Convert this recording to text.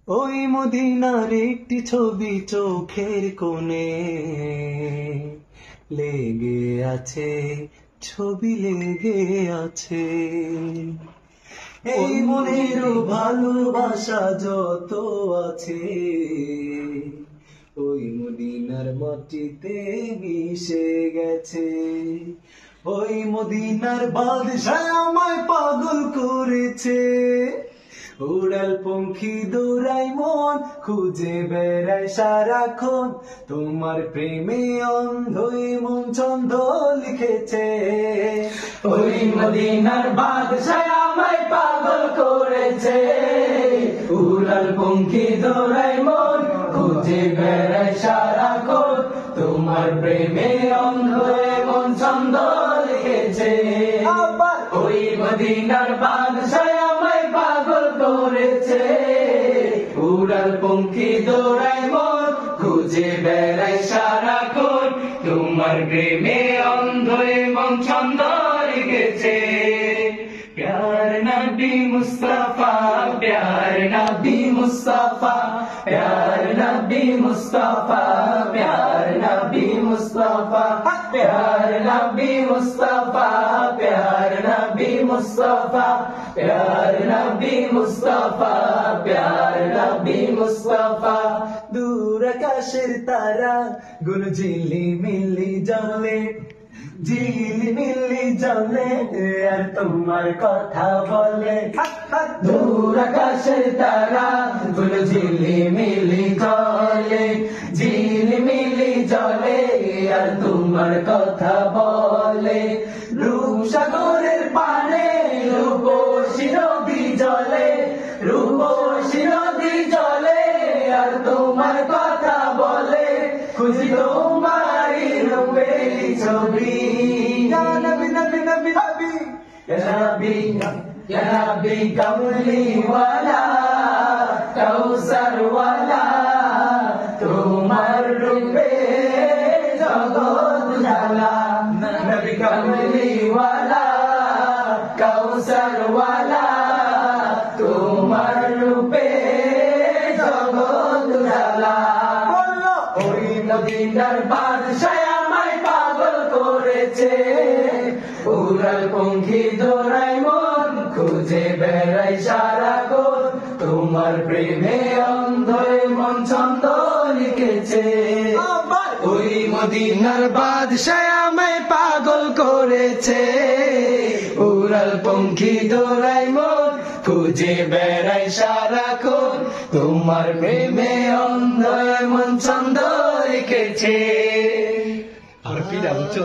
ওই মদিনার একটি ছবি চোখের কোণে লেগে আছে, ছবি লেগে আছে। এই মনের ভালোবাসা যত আছে ওই মদিনার মাটিতে মিশে গেছে। ওই মদিনার বাদশা আমায় পাগল করেছে। উড়াল পঙ্খী দৌড়াই মন খুঁজে বেড়ায় সারাক্ষণ, তোমার প্রেমে অন্ধই মন ছন্দ লিখেছে। ওই মদিনার বাদশা আমায় পাগল করেছে। উড়াল পঙ্খী দৌড়াই মন খুঁজে বেড়ায় সারাক্ষণ, তোমার প্রেমে অন্ধই মন ছন্দ লিখেছে। ওই মদিনার বাদশা আমায় পাগল করেছে। উড়াল পঙ্খী দৌড়াই মন খুঁজে বেড়ায় সারাক্ষণ, তোমার প্রেমে অন্ধই মন ছন্দ লিখেছে। প্যার নবী মুস্তাফা, প্যার নবী মুস্তাফা, প্যার নবী মুস্তাফা, প্যার নবী মুস্তাফা, প্যার নবী মুস্তাফা, প্যার নবী মুস্তাফা, প্যার নবী মুস্তাফা, প্যার নবী মুস্তাফা। দূর আকাশের তারা গুলো ঝিলিমিলি জ্বলে, ঝিলিমিলি জ্বলে আর তোমার কথা বলে। দূর আকাশের তারা গুলো ঝিলিমিলি জ্বলে, ঝিলিমিলি জ্বলে আর তোমার কথা বলে। রূপসাগরের পানে রূপসী নদী জ্বলে, রূপসী নদী জ্বলে আর তোমার কথা বলে। খুঁজি তোমারি রূপের ছবি। ইয়া নবী নবী নবী নবী, ইয়া নবী, ইয়া নবী কমলি ওয়ালা, কাউসার ওয়ালা, তোমার রূপে জগৎ জ্বালা। নবী কমলি ওয়ালা, কাউসার ওয়ালা, তোমার রূপে জগৎ জ্বালা। ওই মদিনার বাদশা আমায় পাগল করেছে। উড়াল পঙ্খী দৌড়াই মন খুঁজে বেড়াই সারাক্ষণ, তোমার প্রেমে অন্ধই মন ছন্দ লিখেছে। ওই মদিনার বাদশা আমায় পাগল করেছে। উড়াল পঙ্খী দৌড়াই মন খুঁজে বেড়াই সারাক্ষণ, তোমার প্রেমে অন্ধই মন ছন্দ লিখেছে। আর পিড়া বুঝছো?